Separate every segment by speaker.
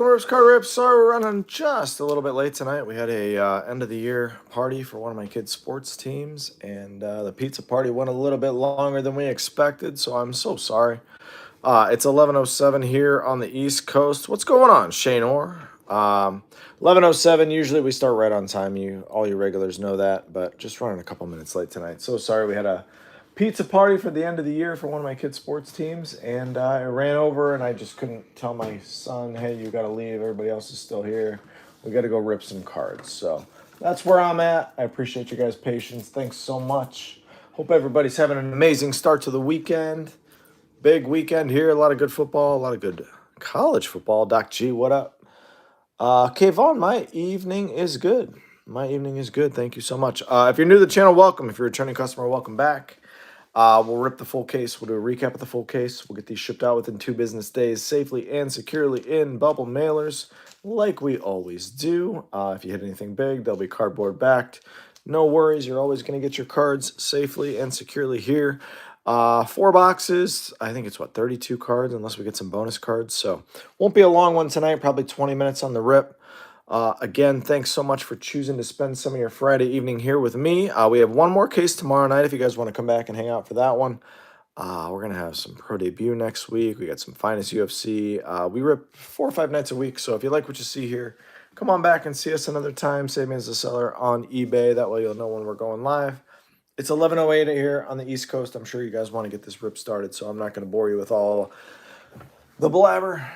Speaker 1: First car rips. Sorry, we're running just a little bit late tonight. We had a end of the year party for one of my kids' sports teams, and the pizza party went a little bit longer than we expected. So I'm so sorry. It's 11:07 here on the East Coast. What's going on, Shane Orr? 11:07. Usually we start right on time. All you regulars know that, but just running a couple minutes late tonight. So sorry. We had a pizza party for the end of the year for one of my kids' sports teams, and I ran over and I just couldn't tell my son, "Hey, you got to leave. Everybody else is still here. We got to go rip some cards." So that's where I'm at. I appreciate you guys' patience. Thanks so much. Hope everybody's having an amazing start to the weekend. Big weekend here. A lot of good football. A lot of good college football. Doc G, what up? Kayvon, my evening is good. My evening is good. Thank you so much. If you're new to the channel, welcome. If you're a returning customer, welcome back. We'll rip the full case. We'll do a recap of the full case. We'll get these shipped out within 2 business days safely and securely in bubble mailers like we always do. If you hit anything big, they'll be cardboard backed. No worries. You're always going to get your cards safely and securely here. 4 boxes. I think it's 32 cards unless we get some bonus cards. So won't be a long one tonight. Probably 20 minutes on the rip. Again, thanks so much for choosing to spend some of your Friday evening here with me. We have one more case tomorrow night if you guys want to come back and hang out for that one. We're going to have some pro debut next week. We got some finest UFC. We rip 4 or 5 nights a week. So if you like what you see here, come on back and see us another time. Save me as a seller on eBay. That way you'll know when we're going live. It's 11:08 here on the East Coast. I'm sure you guys want to get this rip started, so I'm not going to bore you with all the blabber.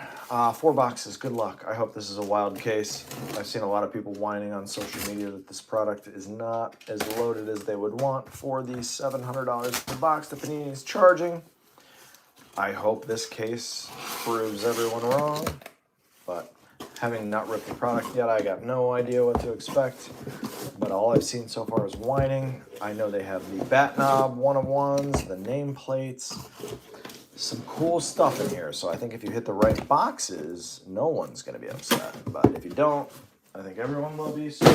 Speaker 1: 4 boxes. Good luck. I hope this is a wild case. I've seen a lot of people whining on social media that this product is not as loaded as they would want for the $700 per box that Panini is charging. I hope this case proves everyone wrong, but having not ripped the product yet, I got no idea what to expect. But all I've seen so far is whining. I know they have the bat knob one-of-ones, the nameplates, some cool stuff in here. So I think if you hit the right boxes, no one's going to be upset. But if you don't, I think everyone will be. So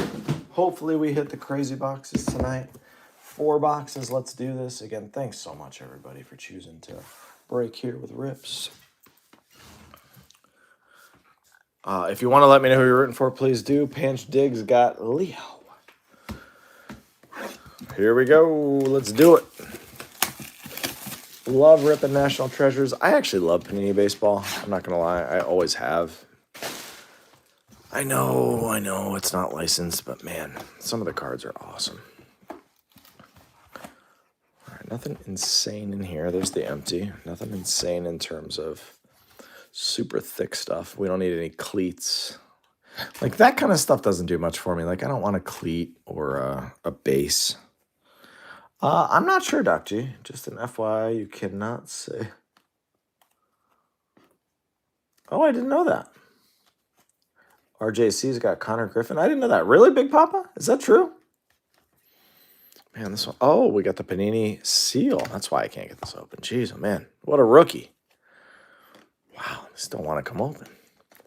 Speaker 1: hopefully we hit the crazy boxes tonight. 4 boxes. Let's do this. Again, thanks so much, everybody, for choosing to break here with rips. If you want to let me know who you're rooting for, please do. Panch Diggs got Leo. Here we go. Let's do it. Love ripping National Treasures. I actually love Panini Baseball. I'm not going to lie. I always have. I know it's not licensed, but man, some of the cards are awesome. All right, nothing insane in here. There's the empty. Nothing insane in terms of super thick stuff. We don't need any cleats. Like, that kind of stuff doesn't do much for me. Like, I don't want a cleat or a base. I'm not sure, Doc G. Just an FYI, you cannot say. Oh, I didn't know that. RJC's got Connor Griffin. I didn't know that. Really, Big Papa? Is that true? Man, this one. Oh, we got the Panini seal. That's why I can't get this open. Jeez, oh man. What a rookie. Wow, I still want to come open.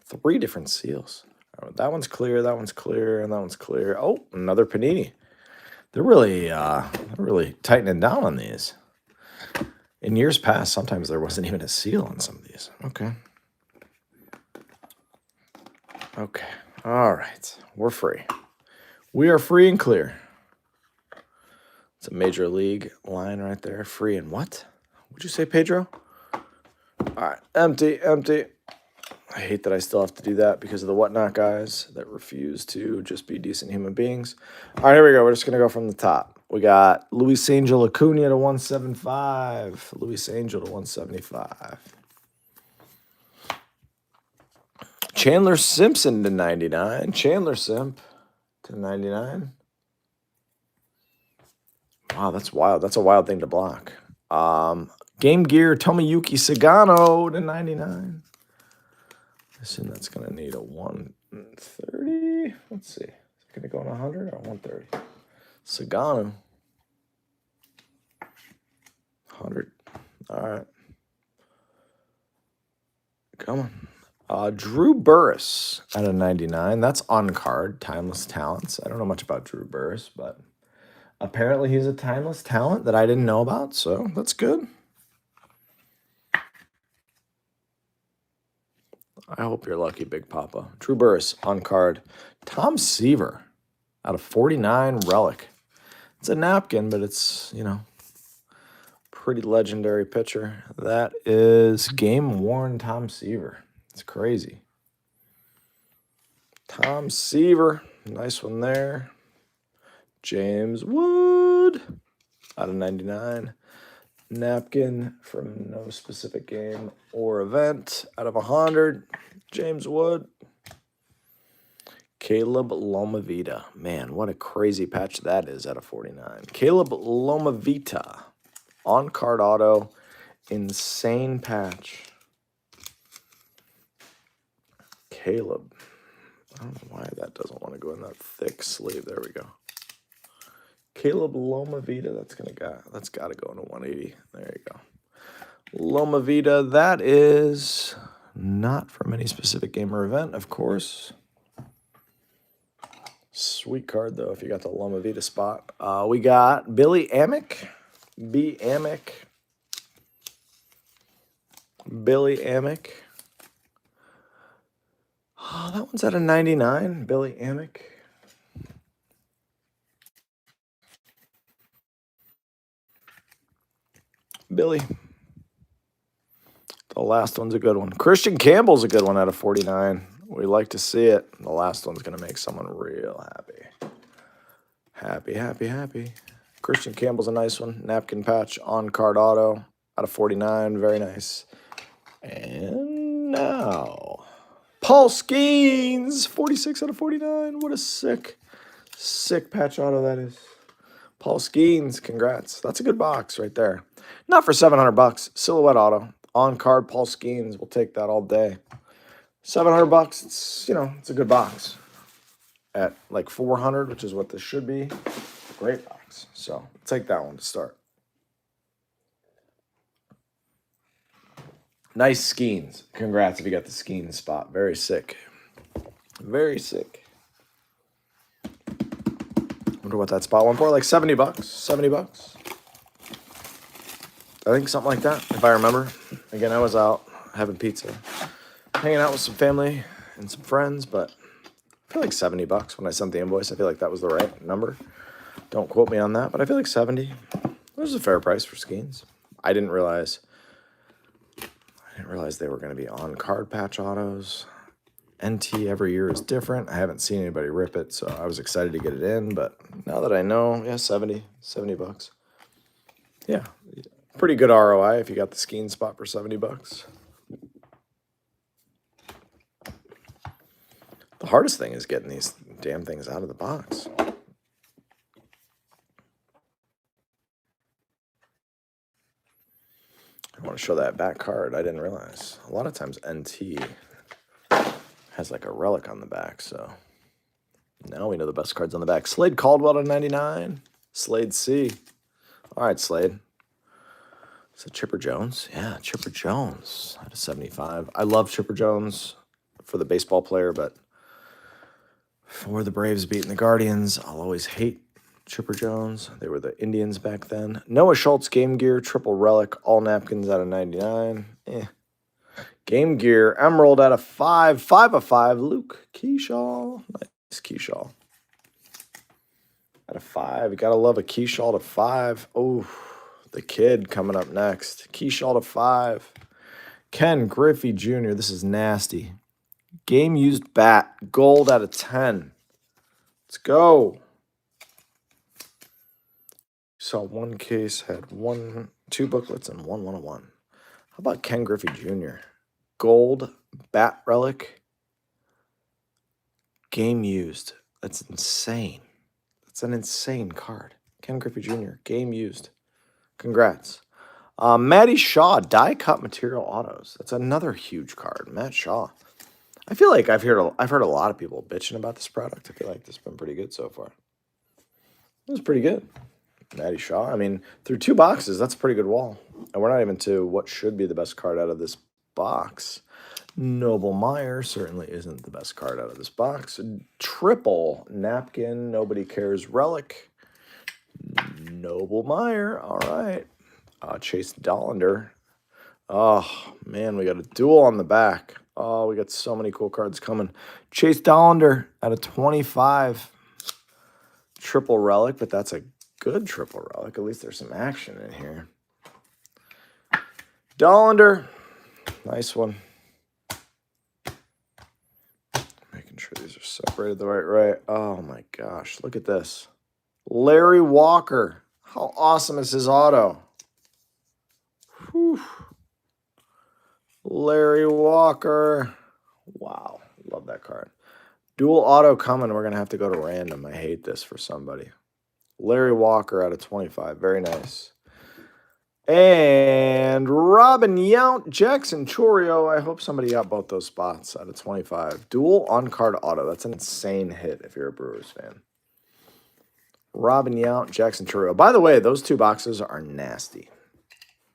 Speaker 1: 3 different seals. Oh, that one's clear, that one's clear, and that one's clear. Oh, another Panini. They're really tightening down on these. In years past, sometimes there wasn't even a seal on some of these. Okay. Okay. All right. We're free. We are free and clear. It's a major league line right there. Free and what? What'd you say, Pedro? All right. Empty, empty. I hate that I still have to do that because of the whatnot guys that refuse to just be decent human beings. All right, here we go. We're just going to go from the top. We got Luis Angel Acuna to 175. Luis Angel to 175. Chandler Simpson to 99. Chandler Simp to 99. Wow, that's wild. That's a wild thing to block. Game Gear Tomoyuki Sagano to 99. I assume that's going to need a 130. Let's see. Is it going to go on 100 or 130? Sagano. 100. All right. Come on. Drew Burris at a 99. That's on card. Timeless Talents. I don't know much about Drew Burris, but apparently he's a timeless talent that I didn't know about, so that's good. I hope you're lucky, Big Papa. Drew Burris on card. Tom Seaver out of 49 relic. It's a napkin, but it's, you know, pretty legendary pitcher. That is game-worn Tom Seaver. It's crazy. Tom Seaver. Nice one there. James Wood out of 99. Napkin from no specific game or event out of 100. James Wood. Caleb Lomavita. Man, what a crazy patch that is out of 49. Caleb Lomavita. On-card auto. Insane patch. Caleb. I don't know why that doesn't want to go in that thick sleeve. There we go. Caleb Lomavita. That's got to go into 180. There you go. Lomavita. That is not from any specific game or event, of course. Sweet card, though, if you got the Lomavita spot. We got Billy Amick. B. Amick. Billy Amick. Oh, that one's out of 99. Billy Amick. Billy. The last one's a good one. Christian Campbell's a good one out of 49. We like to see it. The last one's going to make someone real happy. Happy, happy, happy. Christian Campbell's a nice one. Napkin patch on card auto out of 49. Very nice. And now, Paul Skeens, 46 out of 49. What a sick patch auto that is. Paul Skeens, congrats. That's a good box right there. Not for $700. Silhouette auto. On card, Paul Skeens. We'll take that all day. $700. It's, you know, it's a good box. At like 400, which is what this should be. Great box. So take that one to start. Nice Skeens. Congrats if you got the Skeens spot. Very sick. Very sick. Wonder what that spot went for. Like $70. $70. I think something like that, if I remember. Again, I was out having pizza, hanging out with some family and some friends, but I feel like $70 when I sent the invoice. I feel like that was the right number. Don't quote me on that, but I feel like 70. It was a fair price for Skeens. I didn't realize they were going to be on card patch autos. NT every year is different. I haven't seen anybody rip it, so I was excited to get it in, but now that I know, yeah, $70 bucks. Yeah, pretty good ROI if you got the Skeens spot for $70. The hardest thing is getting these damn things out of the box. I want to show that back card. I didn't realize. A lot of times NT has like a relic on the back, so now we know the best cards on the back. Slade Caldwell to 99. Slade C. All right, Slade. Is it Chipper Jones? Yeah, Chipper Jones out of 75. I love Chipper Jones for the baseball player, but for the Braves beating the Guardians, I'll always hate Chipper Jones. They were the Indians back then. Noah Schultz, Game Gear, triple relic, all napkins out of 99. Game Gear, Emerald out of 5. 5 of 5. Luke Keyshaw. Nice Keyshaw. Out of 5. You got to love a Keyshaw to 5. Oh, the kid coming up next. Keyshaw to 5. Ken Griffey Jr. This is nasty. Game used bat. Gold out of 10. Let's go. Saw one case had 2 booklets and 1 101. How about Ken Griffey Jr.? Gold bat relic. Game used. That's insane. That's an insane card. Ken Griffey Jr. Game used. Congrats. Matty Shaw, die cut material autos. That's another huge card. Matt Shaw. I feel like I've heard a lot of people bitching about this product. I feel like this has been pretty good so far. It was pretty good. Matty Shaw. I mean, through 2 boxes, that's a pretty good wall. And we're not even to what should be the best card out of this box. Noble Meyer certainly isn't the best card out of this box. Triple napkin, nobody cares relic. Noble Meyer, all right. Chase Dollander. Oh, man, we got a duel on the back. Oh, we got so many cool cards coming. Chase Dollander out of 25. Triple relic, but that's a good triple relic. At least there's some action in here. Dollander. Nice one. Making sure these are separated the right way. Oh my gosh, look at this. Larry Walker. How awesome is his auto? Whew. Larry Walker. Wow, love that card. Dual auto coming. We're going to have to go to random. I hate this for somebody. Larry Walker out of 25. Very nice. And Robin Yount, Jackson Chorio. I hope somebody got both those spots out of 25. Dual on-card auto. That's an insane hit if you're a Brewers fan. Robin Yount, Jackson Chorio. By the way, those two boxes are nasty.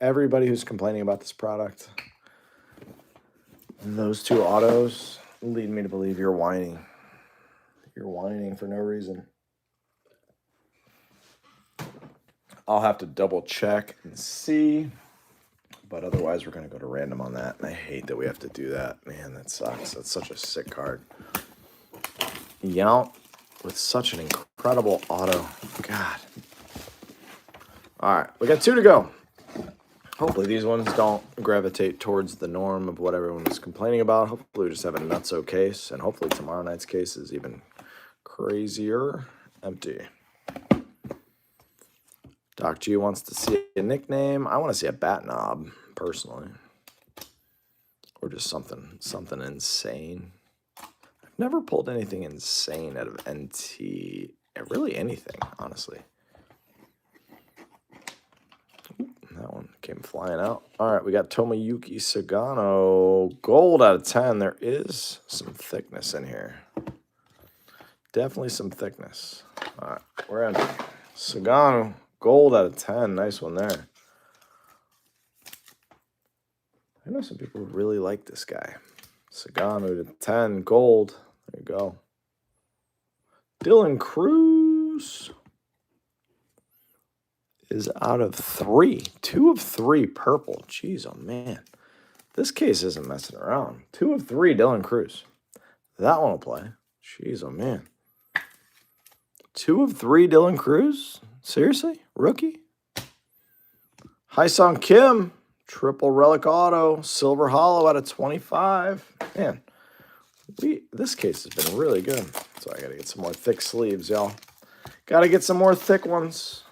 Speaker 1: Everybody who's complaining about this product, those two autos lead me to believe you're whining. You're whining for no reason. I'll have to double check and see. But otherwise, we're going to go to random on that. And I hate that we have to do that. Man, that sucks. That's such a sick card. Yount with such an incredible auto. God. All right, we got 2 to go. Hopefully these ones don't gravitate towards the norm of what everyone was complaining about. Hopefully we just have a nutso case. And hopefully tomorrow night's case is even crazier. Empty. Doc G wants to see a nickname. I want to see a bat knob, personally. Or just something insane. I've never pulled anything insane out of NT. Really anything, honestly. That one came flying out. All right, we got Tomoyuki Sagano. Gold out of 10. There is some thickness in here. Definitely some thickness. All right, we're in. Sagano. Gold out of 10. Nice one there. I know some people really like this guy. Sagano to 10. Gold. There you go. Dylan Cruz is out of 3. 2 of 3 purple. Jeez, oh man. This case isn't messing around. 2 of 3 Dylan Cruz. That one will play. Jeez, oh man. 2 of 3 Dylan Cruz? Seriously? Rookie? Hyesung Kim, triple relic auto, silver hollow out of 25. Man, this case has been really good. So I got to get some more thick sleeves, y'all. Got to get some more thick ones.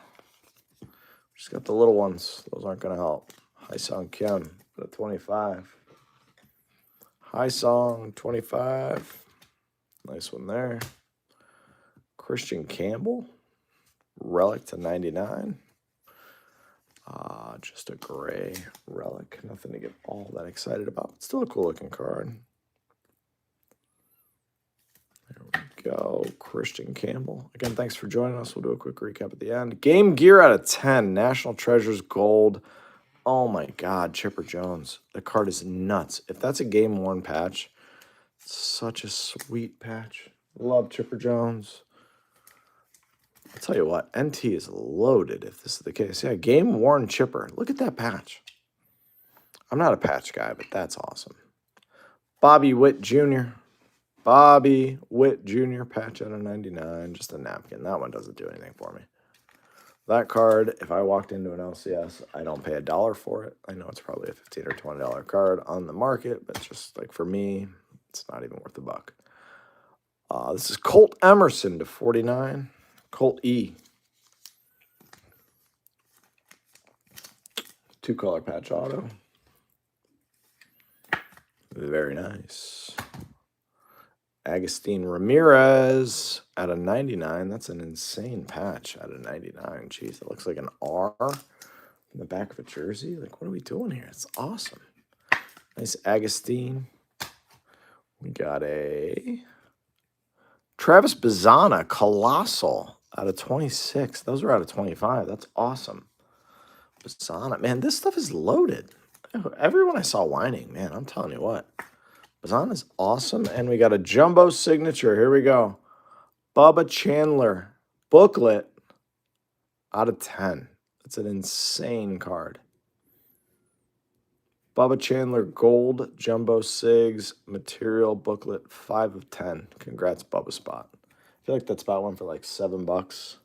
Speaker 1: Just got the little ones. Those aren't going to help. Hyesung Kim out of 25. Hyesung, 25. Nice one there. Christian Campbell. Relic to 99. Just a gray relic. Nothing to get all that excited about. Still a cool looking card. There we go. Christian Campbell. Again, thanks for joining us. We'll do a quick recap at the end. Game Gear out of 10. National Treasures Gold. Oh my God, Chipper Jones. The card is nuts. If that's a game 1 patch, such a sweet patch. Love Chipper Jones. I'll tell you what, NT is loaded if this is the case. Yeah, game worn chipper. Look at that patch. I'm not a patch guy, but that's awesome. Bobby Witt Jr. Bobby Witt Jr. patch out of 99. Just a napkin. That one doesn't do anything for me. That card, if I walked into an LCS, I don't pay $1 for it. I know it's probably a $15 or $20 card on the market, but just like for me, it's not even worth a buck. This is Colt Emerson to 49. Colt E. 2-color patch auto. Very nice. Agustin Ramirez out of 99. That's an insane patch out of 99. Jeez, it looks like an R in the back of a jersey. Like, what are we doing here? It's awesome. Nice Agustin. We got a Travis Bazzana, Colossal. Out of 26. Those are out of 25. That's awesome. Bazzana. Man, this stuff is loaded. Everyone I saw whining, man, I'm telling you what. Bazzana is awesome. And we got a jumbo signature. Here we go. Bubba Chandler. Booklet. Out of 10. That's an insane card. Bubba Chandler Gold Jumbo Sigs Material Booklet 5 of 10. Congrats, Bubba Spot. I feel like that spot went for like $7.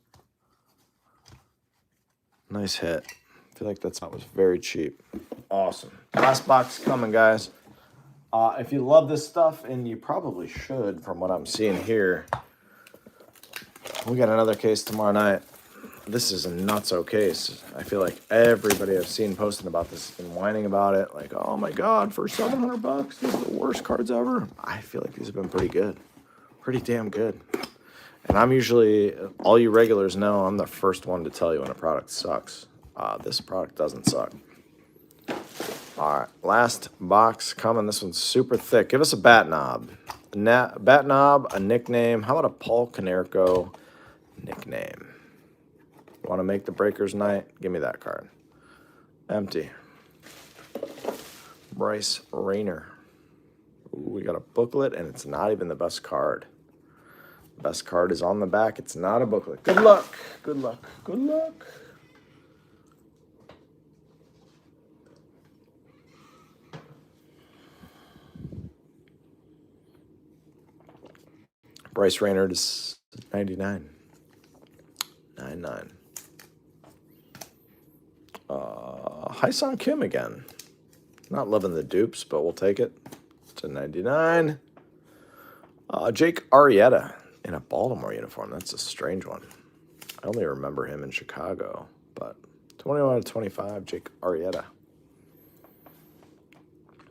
Speaker 1: Nice hit. I feel like that spot was very cheap. Awesome. Last box coming, guys. If you love this stuff, and you probably should from what I'm seeing here, we got another case tomorrow night. This is a nutso case. I feel like everybody I've seen posting about this has been whining about it. Like, oh my God, for $700, these are the worst cards ever. I feel like these have been pretty good. Pretty damn good. And I'm usually, all you regulars know, I'm the first one to tell you when a product sucks. This product doesn't suck. All right, last box coming. This one's super thick. Give us a bat knob. Bat knob, a nickname. How about a Paul Konerko nickname? Want to make the Breakers night? Give me that card. Empty. Bryce Rayner. Ooh, we got a booklet, and it's not even the best card. The best card is on the back. It's not a booklet. Good luck. Good luck. Good luck. Bryce Rayner is 99. 99. Hyesung Kim again. Not loving the dupes, but we'll take it. To 99. Jake Arrieta in a Baltimore uniform. That's a strange one. I only remember him in Chicago, but 21 out of 25, Jake Arrieta.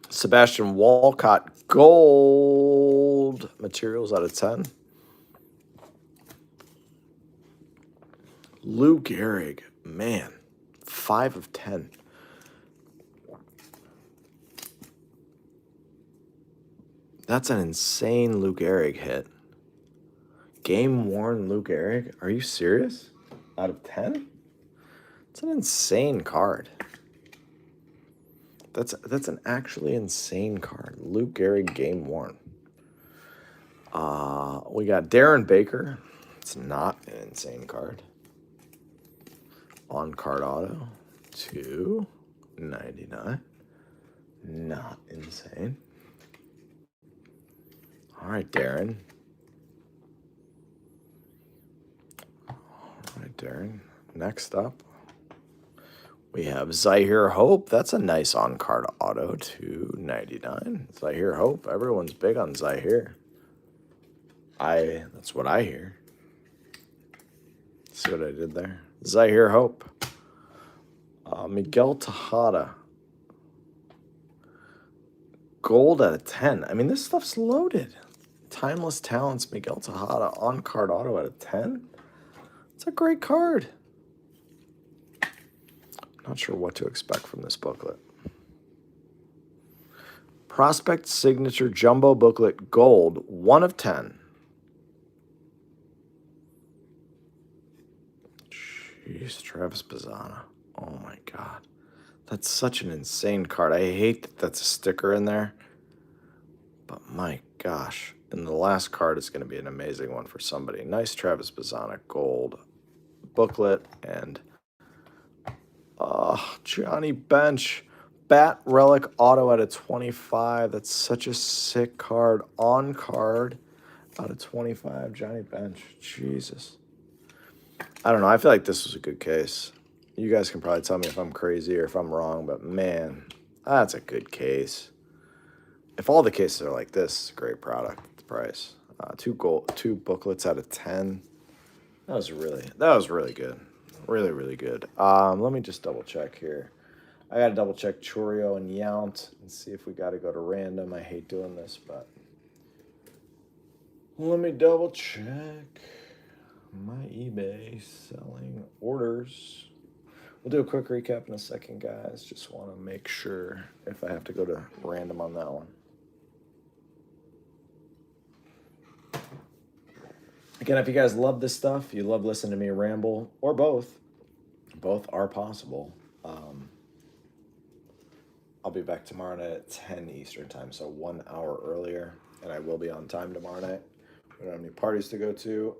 Speaker 1: Sebastian Walcott Gold Materials out of 10. Lou Gehrig, man, 5 of 10. That's an insane Lou Gehrig hit. Game worn Lou Gehrig? Are you serious? Out of 10? It's an insane card. That's an actually insane card. Lou Gehrig game worn. We got Darren Baker. It's not an insane card. On card auto. 299. Not insane. All right, Darren. All right, Darren. Next up, we have Zahir Hope. That's a nice on-card auto, 299. Zahir Hope. Everyone's big on Zahir. That's what I hear. See what I did there? Zahir Hope. Miguel Tejada. Gold out of 10. I mean, this stuff's loaded. Timeless Talents, Miguel Tejada, on-card auto out of 10. It's a great card. Not sure what to expect from this booklet. Prospect Signature Jumbo Booklet Gold, 1 of 10. Jeez, Travis Bazzana. Oh my God. That's such an insane card. I hate that that's a sticker in there. But my gosh. And the last card is going to be an amazing one for somebody. Nice Travis Bazzana Gold booklet. And Johnny Bench. Bat Relic Auto out of 25. That's such a sick card. On card out of 25. Johnny Bench. Jesus. I don't know. I feel like this was a good case. You guys can probably tell me if I'm crazy or if I'm wrong, but man, that's a good case. If all the cases are like this, it's a great product. The price. 2 booklets out of 10. That was really good. Really, really good. Let me just double check here. I gotta double check Churio and Yount and see if we gotta go to random. I hate doing this, but let me double check my eBay selling orders. We'll do a quick recap in a second, guys. Just want to make sure if I have to go to random on that one. Again, if you guys love this stuff, you love listening to me ramble, or both are possible. I'll be back tomorrow night at 10 Eastern time, so 1 hour earlier, and I will be on time tomorrow night. We don't have any parties to go to.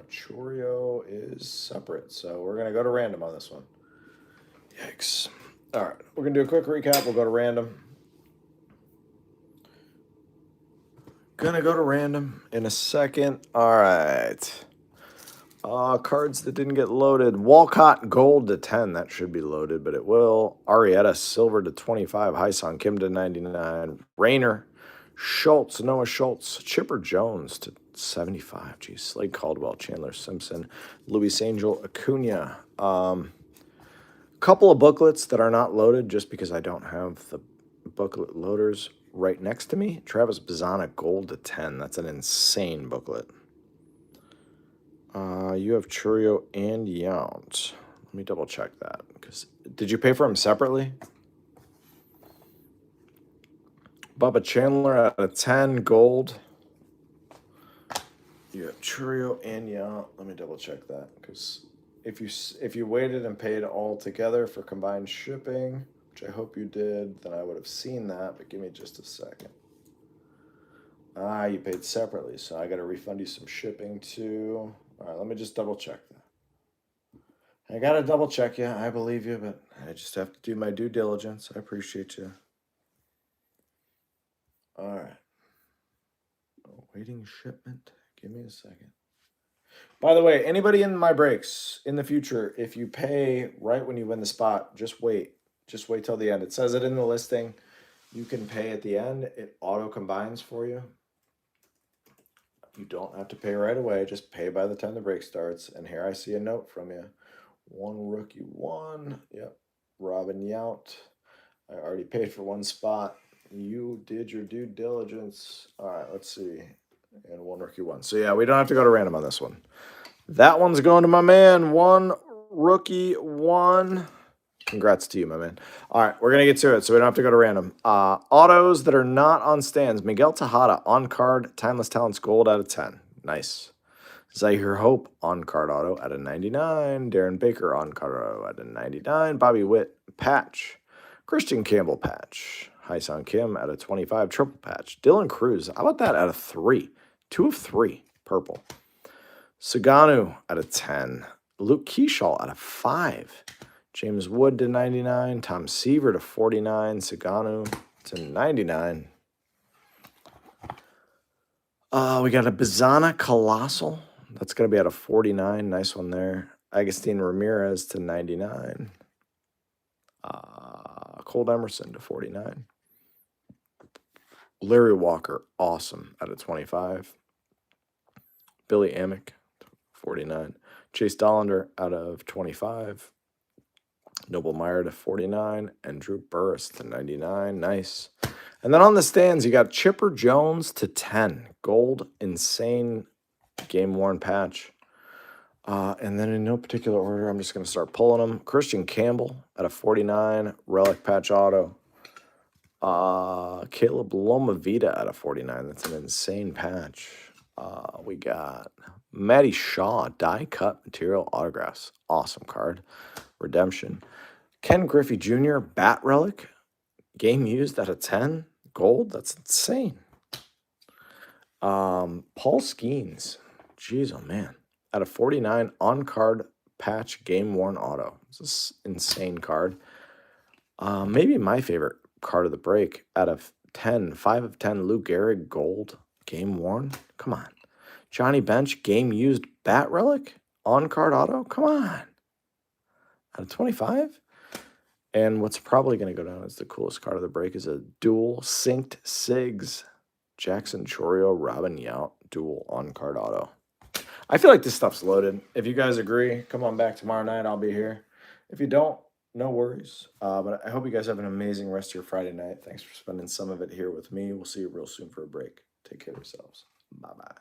Speaker 1: Churio is separate, so we're going to go to random on this one. Yikes. All right, we're going to do a quick recap. We'll go to random. Gonna go to random in a second. All right. Cards that didn't get loaded. Walcott gold to 10. That should be loaded, but it will. Arietta silver to 25. Hyson Kim to 99. Rayner. Schultz. Noah Schultz. Chipper Jones to 75. Geez. Slade Caldwell. Chandler Simpson. Luis Angel. Acuna. Couple of booklets that are not loaded just because I don't have the booklet loaders right next to me. Travis Bazzana gold to 10. That's an insane booklet. You have Churio and Yount. Let me double check that. Because did you pay for them separately? Bubba Chandler at a 10 gold. You have Churio and Yount. Let me double check that. Because if you waited and paid all together for combined shipping, which I hope you did, then I would have seen that. But give me just a second. You paid separately, so I got to refund you some shipping too. All right, let me just double check that. I got to double check you. I believe you, but I just have to do my due diligence. I appreciate you. All right. Waiting shipment. Give me a second. By the way, anybody in my breaks in the future, if you pay right when you win the spot, just wait. Just wait till the end. It says it in the listing. You can pay at the end. It auto combines for you. You don't have to pay right away. Just pay by the time the break starts. And here I see a note from you. One rookie, one. Yep. Robin Yount. I already paid for one spot. You did your due diligence. All right, let's see. And one rookie, one. So, yeah, we don't have to go to random on this one. That one's going to my man. One rookie, one. Congrats to you, my man. All right, we're going to get to it, so we don't have to go to random. Autos that are not on stands. Miguel Tejada, on card, Timeless Talents Gold out of 10. Nice. Zahir Hope, on card auto at a 99. Darren Baker, on card auto at a 99. Bobby Witt, patch. Christian Campbell, patch. Hyson Kim at a 25. Triple patch. Dylan Cruz, how about that at a 3? 2 of 3. Purple. Saganu at a 10. Luke Keyshaw at a 5. James Wood to 99. Tom Seaver to 49. Saganu to 99. We got a Bazzana Colossal. That's going to be at a 49. Nice one there. Agustin Ramirez to 99. Colt Emerson to 49. Larry Walker, awesome, at a 25. Billy Amick, 49. Chase Dollander out of 25. Noble Meyer to 49. And Drew Burris to 99. Nice. And then on the stands, you got Chipper Jones to 10. Gold, insane game-worn patch. And then in no particular order, I'm just going to start pulling them. Christian Campbell at a 49. Relic patch auto. Caleb Lomavita at a 49. That's an insane patch. We got Matty Shaw, die cut material autographs. Awesome card. Redemption. Ken Griffey Jr., bat relic. Game used at a 10. Gold. That's insane. Paul Skeens. Jeez, oh man. At a 49 on card patch game worn auto. This is an insane card. Maybe my favorite card of the break out of 10. 5 of 10 Lou Gehrig gold game worn. Come on. Johnny Bench game used bat relic on card auto. Come on. Out of 25. And what's probably going to go down as the coolest card of the break is a dual synced Sigs. Jackson Chorio, Robin Yount, dual on card auto. I feel like this stuff's loaded. If you guys agree, come on back tomorrow night. I'll be here. If you don't, no worries. But I hope you guys have an amazing rest of your Friday night. Thanks for spending some of it here with me. We'll see you real soon for a break. Take care of yourselves. Bye-bye.